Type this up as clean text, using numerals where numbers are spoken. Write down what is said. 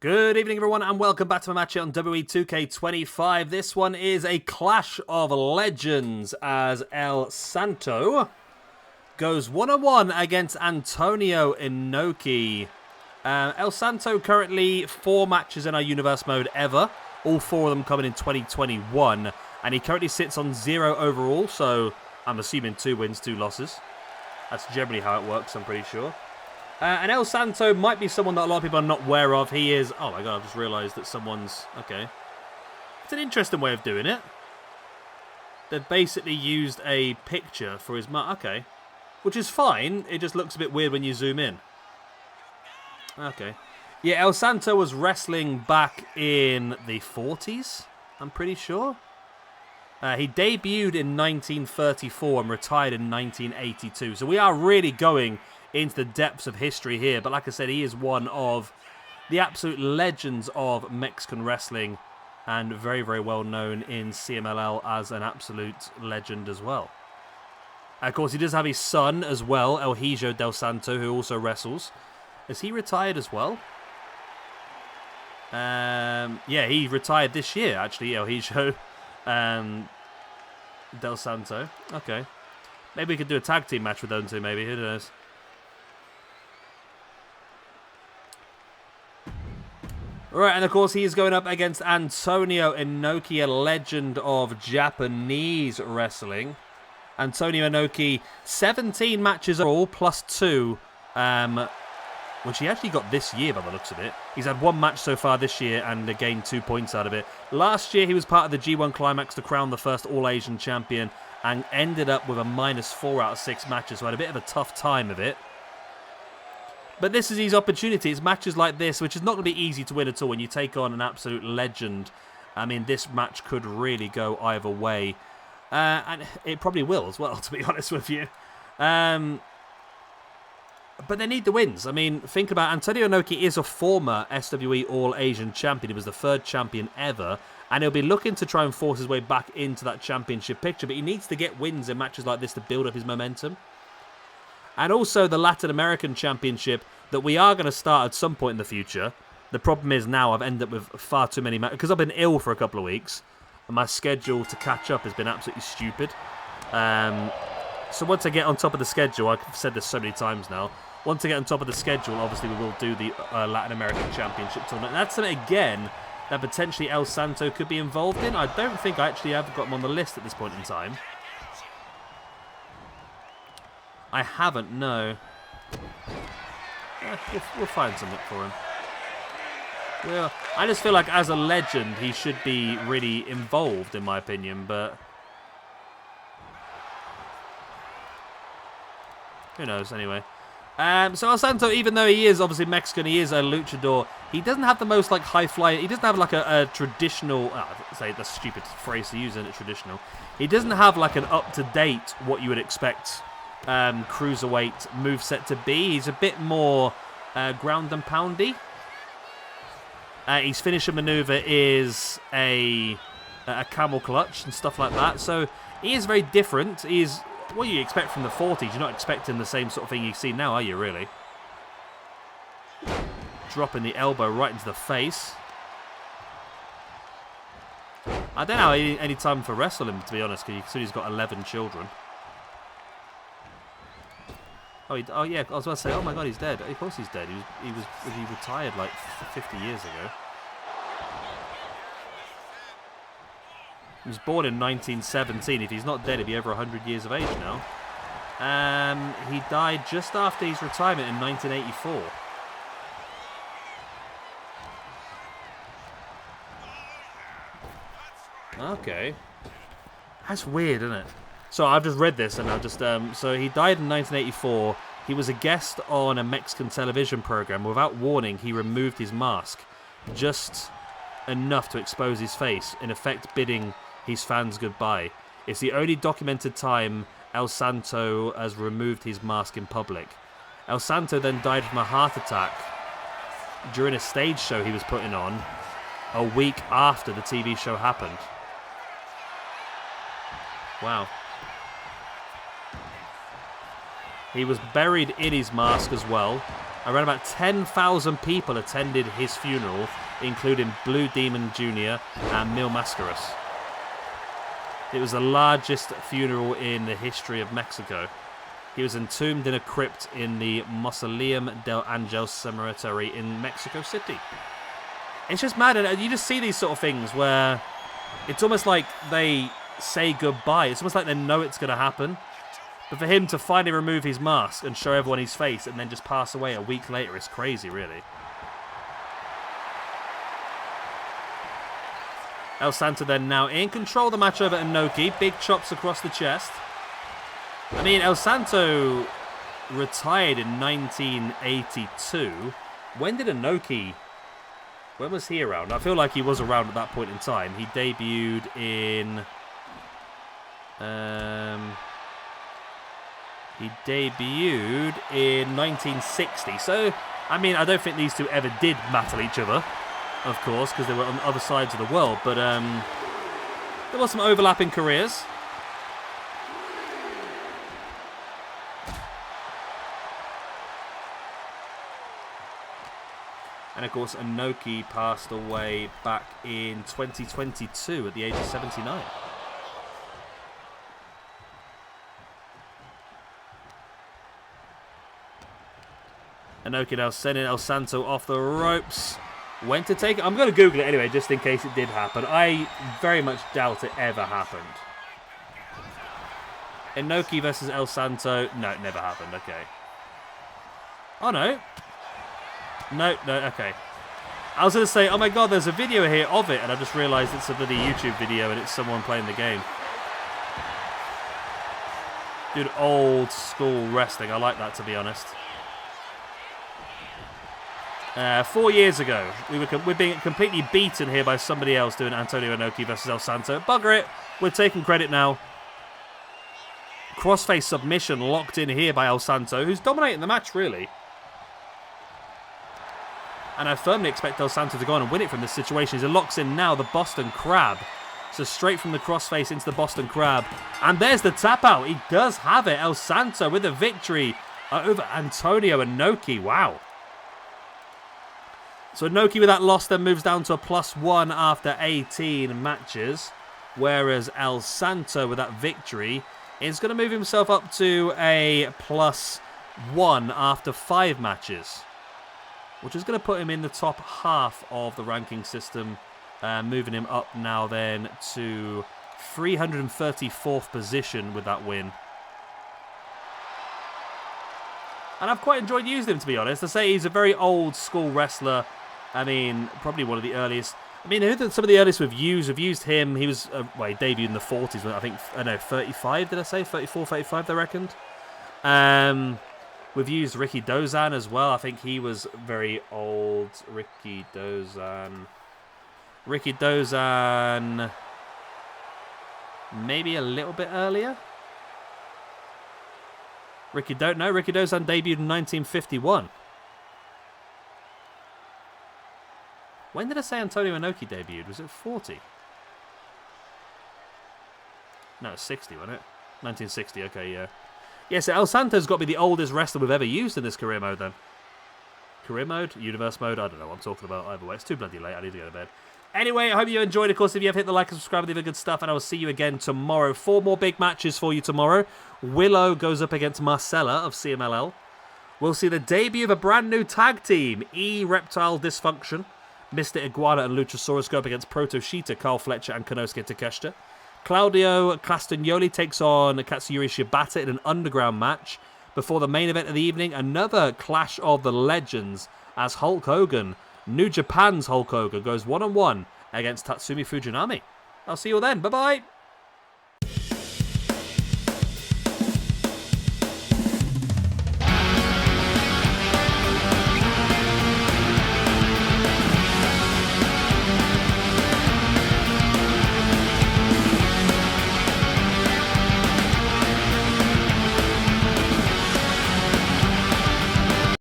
Good evening, everyone, and welcome back to my match here on WWE 2K25. This one is a clash of legends as El Santo goes one-on-one against Antonio Inoki. El Santo currently 4 matches in our universe mode ever, all 4 of them coming in 2021, and he currently sits on 0 overall, so I'm assuming 2 wins, 2 losses. That's generally how it works, I'm pretty sure. And El Santo might be someone that a lot of people are not aware of. He is... Oh my god, I've just realised that someone's... Okay. It's an interesting way of doing it. They've basically used a picture for his... Okay. Which is fine. It just looks a bit weird when you zoom in. Okay. Yeah, El Santo was wrestling back in the 40s, I'm pretty sure. He debuted in 1934 and retired in 1982. So we are really going into the depths of history here. But like I said, he is one of the absolute legends of Mexican wrestling and very, very well known in CMLL as an absolute legend as well. Of course, he does have his son as well, El Hijo del Santo, who also wrestles. Is he retired as well? Yeah, he retired this year, actually, El Hijo del Santo. Okay. Maybe we could do a tag team match with them two, maybe. Who knows? Right, and of course he is going up against Antonio Inoki, a legend of Japanese wrestling. Antonio Inoki, 17 matches all, plus 2, which he actually got this year by the looks of it. He's had 1 match so far this year and gained 2 points out of it. Last year he was part of the G1 Climax to crown the first All-Asian champion and ended up with a -4 out of 6 matches, so had a bit of a tough time of it. But this is his opportunity. It's matches like this, which is not going to be easy to win at all when you take on an absolute legend. I mean, this match could really go either way. And it probably will as well, to be honest with you. But they need the wins. I mean, think about Antonio Inoki is a former SWE All-Asian champion. He was the 3rd champion ever. And he'll be looking to try and force his way back into that championship picture. But he needs to get wins in matches like this to build up his momentum. And also the Latin American Championship that we are going to start at some point in the future. The problem is now I've ended up with far too many matches because I've been ill for a couple of weeks. And my schedule to catch up has been absolutely stupid. So once I get on top of the schedule, I've said this so many times now. Once I get on top of the schedule, obviously we will do the Latin American Championship tournament. And that's something, again, that potentially El Santo could be involved in. I don't think I actually have got him on the list at this point in time. I haven't, no. We'll find something for him. Well, I just feel like as a legend, he should be really involved, in my opinion, but... Who knows, anyway. So El Santo, even though he is obviously Mexican, he is a luchador, he doesn't have the most, like, high-flying... He doesn't have, like, a traditional... say, that's a stupid phrase to use, isn't it, traditional? He doesn't have, like, an up-to-date, what you would expect... cruiserweight moveset to be. He's a bit more ground and poundy. His finisher maneuver is a camel clutch and stuff like that. So he is very different. He is what you expect from the 40s. You're not expecting the same sort of thing you see now, are you, really? Dropping the elbow right into the face. I don't know any time for wrestling, to be honest, because he's got 11 children. Oh yeah, I was about to say, oh my god, he's dead. Of course he's dead. He retired like 50 years ago. He was born in 1917. If he's not dead, he'll be over 100 years of age now. He died just after his retirement in 1984. Okay. That's weird, isn't it? So I've just read this and I've just... so he died in 1984. He was a guest on a Mexican television program. Without warning, he removed his mask. Just enough to expose his face, in effect bidding his fans goodbye. It's the only documented time El Santo has removed his mask in public. El Santo then died from a heart attack during a stage show he was putting on a week after the TV show happened. Wow. He was buried in his mask as well. Around about 10,000 people attended his funeral, including Blue Demon Jr. and Mil Mascaras. It was the largest funeral in the history of Mexico. He was entombed in a crypt in the Mausoleum del Angel Cemetery in Mexico City. It's just mad, and you just see these sort of things where it's almost like they say goodbye. It's almost like they know it's going to happen. But for him to finally remove his mask and show everyone his face and then just pass away a week later is crazy, really. El Santo then now in control of the match over Inoki. Big chops across the chest. I mean, El Santo retired in 1982. When did Inoki... When was he around? I feel like he was around at that point in time. He debuted in... He debuted in 1960. So, I mean, I don't think these two ever did battle each other, of course, because they were on other sides of the world. But there was some overlapping careers. And, of course, Inoki passed away back in 2022 at the age of 79. Inoki now sending El Santo off the ropes. Went to take it. I'm going to Google it anyway, just in case it did happen. I very much doubt it ever happened. Inoki versus El Santo. No, it never happened. Okay. Oh, no. No, okay. I was going to say, oh my god, there's a video here of it, and I just realised it's a bloody YouTube video and it's someone playing the game. Dude, old school wrestling. I like that, to be honest. 4 years ago, we're being completely beaten here by somebody else doing Antonio Inoki versus El Santo. Bugger it. We're taking credit now. Crossface submission locked in here by El Santo, who's dominating the match, really. And I firmly expect El Santo to go on and win it from this situation. As he locks in now the Boston Crab. So straight from the crossface into the Boston Crab. And there's the tap out. He does have it. El Santo with a victory over Antonio Inoki. Wow. So Inoki with that loss then moves down to a +1 after 18 matches. Whereas El Santo with that victory is going to move himself up to a +1 after 5 matches. Which is going to put him in the top half of the ranking system. Moving him up now then to 334th position with that win. And I've quite enjoyed using him, to be honest. I say he's a very old school wrestler. I mean, probably one of the earliest. I mean, some of the earliest we've used. We've used him. He was, well, he debuted in the 40s. I think, I know, 35, did I say? 34, 35, they reckoned. We've used Ricky Dozan as well. I think he was very old. Ricky Dozan, maybe a little bit earlier. Ricky Dozan debuted in 1951. When did I say Antonio Inoki debuted? Was it 40? No, it's 60, wasn't it? 1960, okay, yeah. Yeah, so El Santo's got to be the oldest wrestler we've ever used in this career mode, then. Career mode? Universe mode? I don't know what I'm talking about either way. It's too bloody late. I need to go to bed. Anyway, I hope you enjoyed. Of course, if you have, hit the like and subscribe, leave a good stuff, and I will see you again tomorrow. 4 more big matches for you tomorrow. Willow goes up against Marcella of CMLL. We'll see the debut of a brand new tag team, E-Reptile Dysfunction. Mr. Iguana and Luchasaurus go up against Proto Sheeta, Carl Fletcher, and Konosuke Takeshita. Claudio Castagnoli takes on Katsuyori Shibata in an underground match. Before the main event of the evening, another Clash of the Legends as Hulk Hogan, New Japan's Hulk Hogan, goes one-on-one against Tatsumi Fujinami. I'll see you all then. Bye-bye.